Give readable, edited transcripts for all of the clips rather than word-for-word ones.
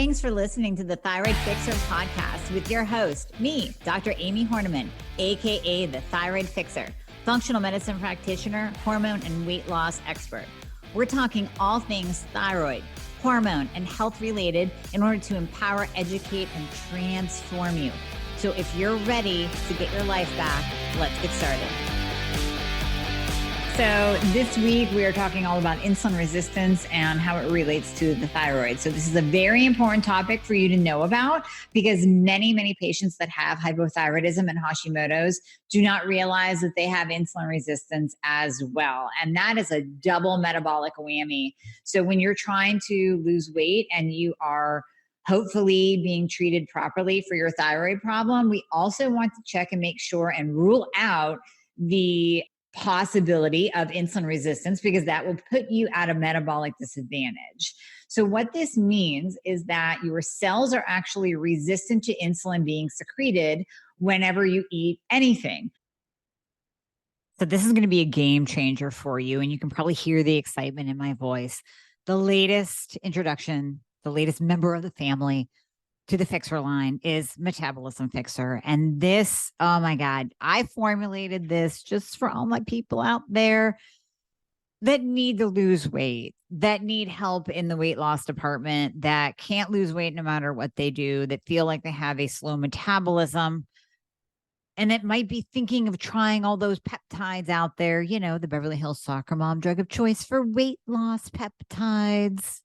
Thanks for listening to the Thyroid Fixer podcast with your host, me, Dr. Amie Hornaman, aka the Thyroid Fixer, functional medicine practitioner, hormone and weight loss expert. We're talking all things thyroid, hormone, and health related in order to empower, educate, and transform you. So if you're ready to get your life back, let's get started. So this week we are talking all about insulin resistance and how it relates to the thyroid. So this is a very important topic for you to know about because many patients that have hypothyroidism and Hashimoto's do not realize that they have insulin resistance as well. And that is a double metabolic whammy. So when you're trying to lose weight and you are hopefully being treated properly for your thyroid problem, we also want to check and make sure and rule out the possibility of insulin resistance because that will put you at a metabolic disadvantage. So what this means is that your cells are actually resistant to insulin being secreted whenever you eat anything. So this is going to be a game changer for you, and you can probably hear the excitement in my voice. The latest introduction, the latest member of the family to the Fixer line is Metabolism Fixer. And this, oh my God, I formulated this just for all my people out there that need to lose weight, that need help in the weight loss department, that can't lose weight no matter what they do, that feel like they have a slow metabolism, and that might be thinking of trying all those peptides out there, you know, the Beverly Hills soccer mom drug of choice for weight loss peptides.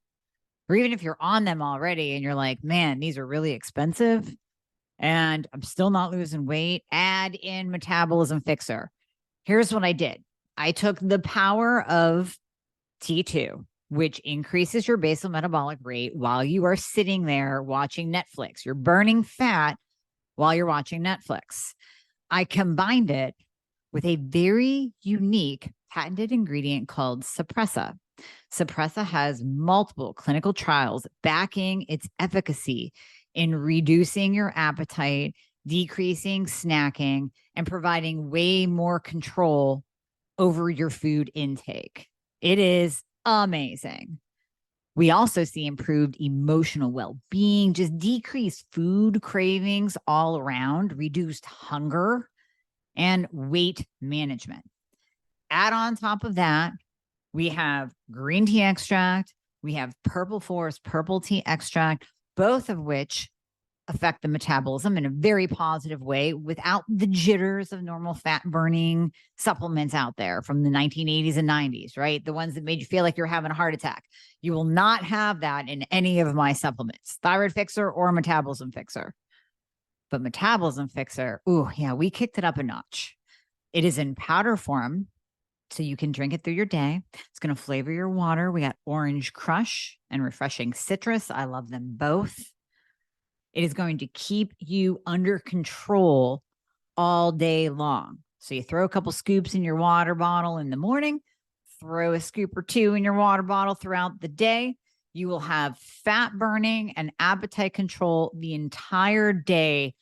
Or even if you're on them already and you're like, man, these are really expensive and I'm still not losing weight, add in Metabolism Fixer. Here's what I did. I took the power of T2, which increases your basal metabolic rate while you are sitting there watching Netflix. You're burning fat while you're watching Netflix. I combined it with a very unique patented ingredient called Suppressa. Suppressa has multiple clinical trials backing its efficacy in reducing your appetite, decreasing snacking, and providing way more control over your food intake. It is amazing. We also see improved emotional well-being, just decreased food cravings all around, reduced hunger, and weight management. Add on top of that, we have green tea extract. We have purple forest purple tea extract, both of which affect the metabolism in a very positive way without the jitters of normal fat burning supplements out there from the 1980s and 90s, right? The ones that made you feel like you're having a heart attack. You will not have that in any of my supplements, Thyroid Fixer or Metabolism Fixer. But Metabolism Fixer, ooh, yeah, we kicked it up a notch. It is in powder form, so you can drink it through your day. It's going to flavor your water. We got orange crush and refreshing citrus. I love them both. It is going to keep you under control all day long. So you throw a couple scoops in your water bottle in the morning, throw a scoop or two in your water bottle throughout the day. You will have fat burning and appetite control the entire day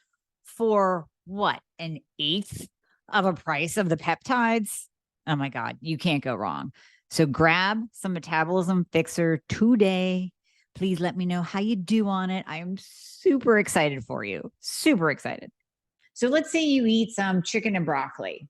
for what? An eighth of a price of the peptides? Oh my God, you can't go wrong. So grab some Metabolism Fixer today. Please let me know how you do on it. I am super excited for you. Super excited. So let's say you eat some chicken and broccoli.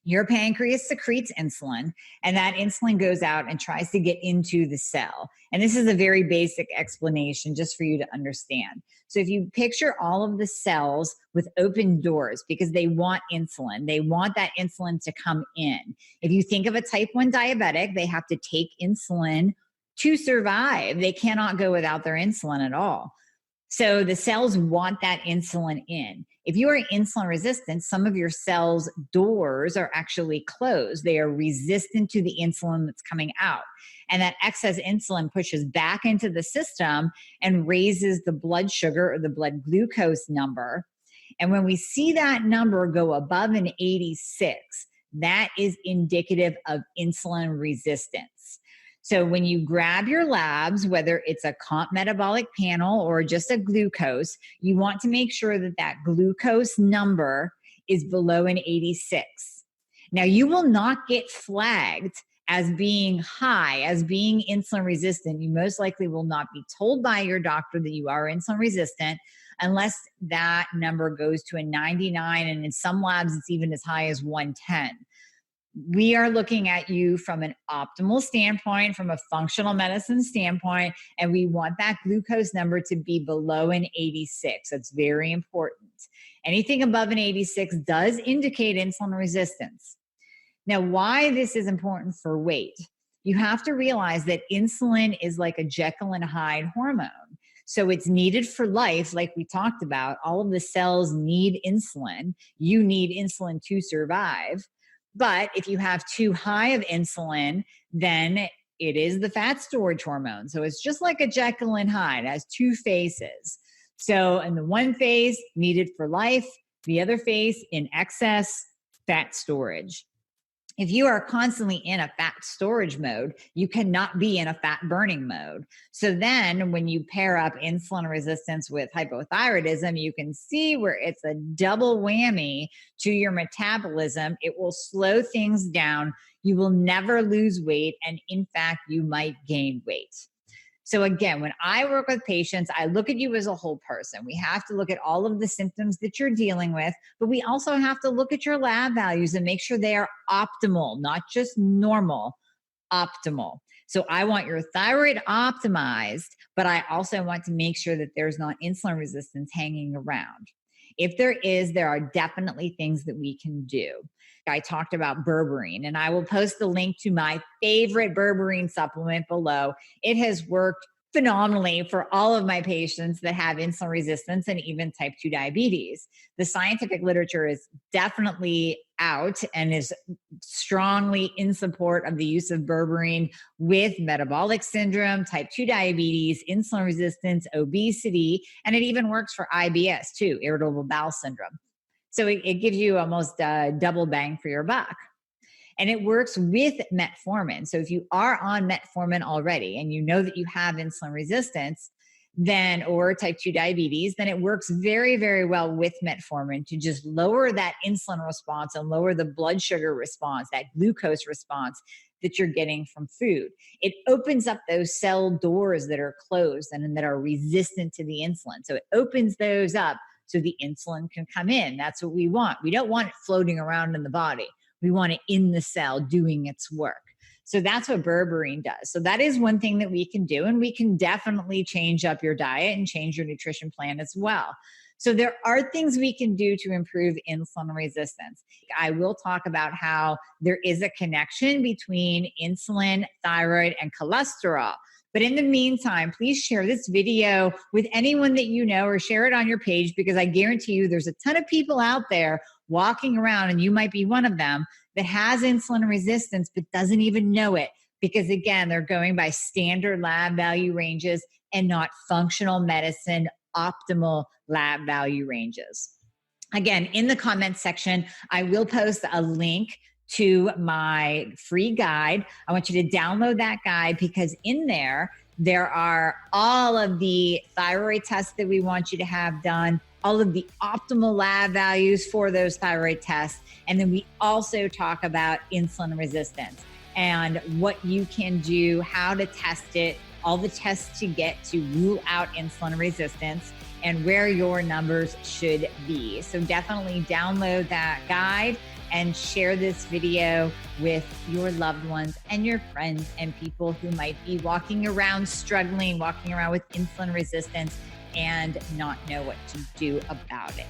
Your pancreas secretes insulin, and that insulin goes out and tries to get into the cell. And this is a very basic explanation just for you to understand. So if you picture all of the cells with open doors because they want insulin, they want that insulin to come in. If you think of a type 1 diabetic, they have to take insulin to survive. They cannot go without their insulin at all. So the cells want that insulin in. If you are insulin resistant, some of your cells' doors are actually closed. They are resistant to the insulin that's coming out. And that excess insulin pushes back into the system and raises the blood sugar or the blood glucose number. And when we see that number go above an 86, that is indicative of insulin resistance. So when you grab your labs, whether it's a comp metabolic panel or just a glucose, you want to make sure that that glucose number is below an 86. Now, you will not get flagged as being high, as being insulin resistant, you most likely will not be told by your doctor that you are insulin resistant unless that number goes to a 99. And in some labs, it's even as high as 110. We are looking at you from an optimal standpoint, from a functional medicine standpoint, and we want that glucose number to be below an 86. That's very important. Anything above an 86 does indicate insulin resistance. Now, why this is important for weight, you have to realize that insulin is like a Jekyll and Hyde hormone. So it's needed for life, like we talked about. All of the cells need insulin. You need insulin to survive. But if you have too high of insulin, then it is the fat storage hormone. So it's just like a Jekyll and Hyde, it has two faces. So in the one face, needed for life, the other face, in excess, fat storage. If you are constantly in a fat storage mode, you cannot be in a fat burning mode. So then when you pair up insulin resistance with hypothyroidism, you can see where it's a double whammy to your metabolism. It will slow things down. You will never lose weight. And in fact, you might gain weight. So again, when I work with patients, I look at you as a whole person. We have to look at all of the symptoms that you're dealing with, but we also have to look at your lab values and make sure they are optimal, not just normal, optimal. So I want your thyroid optimized, but I also want to make sure that there's not insulin resistance hanging around. If there is, there are definitely things that we can do. I talked about Berberine, and I will post the link to my favorite Berberine supplement below. It has worked phenomenally for all of my patients that have insulin resistance and even type 2 diabetes. The scientific literature is definitely out and is strongly in support of the use of Berberine with metabolic syndrome, type 2 diabetes, insulin resistance, obesity, and it even works for IBS too, irritable bowel syndrome. So it gives you almost a double bang for your buck. And it works with metformin. So if you are on metformin already and you know that you have insulin resistance, then or type 2 diabetes, then it works very, very well with metformin to just lower that insulin response and lower the blood sugar response, that glucose response that you're getting from food. It opens up those cell doors that are closed and that are resistant to the insulin. So it opens those up so the insulin can come in. That's what we want. We don't want it floating around in the body. We want it in the cell doing its work. So that's what Berberine does. So that is one thing that we can do. And we can definitely change up your diet and change your nutrition plan as well. So there are things we can do to improve insulin resistance. I will talk about how there is a connection between insulin, thyroid, and cholesterol. But in the meantime, please share this video with anyone that you know or share it on your page, because I guarantee you there's a ton of people out there walking around, and you might be one of them, that has insulin resistance but doesn't even know it, because again, they're going by standard lab value ranges and not functional medicine optimal lab value ranges. Again, in the comments section, I will post a link to my free guide. I want you to download that guide, because in there are all of the thyroid tests that we want you to have done, all of the optimal lab values for those thyroid tests. And then we also talk about insulin resistance and what you can do, how to test it, all the tests to get to rule out insulin resistance, and where your numbers should be. So definitely download that guide and share this video with your loved ones and your friends and people who might be walking around struggling, walking around with insulin resistance and not know what to do about it.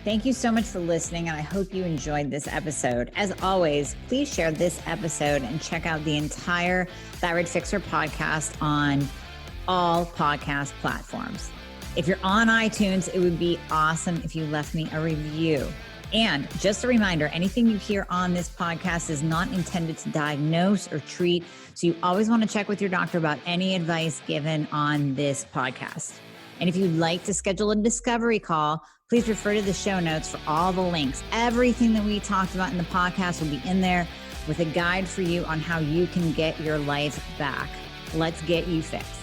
Thank you so much for listening, and I hope you enjoyed this episode. As always, please share this episode and check out the entire Thyroid Fixer podcast on all podcast platforms. If you're on iTunes, it would be awesome if you left me a review. And just a reminder, anything you hear on this podcast is not intended to diagnose or treat. So you always want to check with your doctor about any advice given on this podcast. And if you'd like to schedule a discovery call, please refer to the show notes for all the links. Everything that we talked about in the podcast will be in there with a guide for you on how you can get your life back. Let's get you fixed.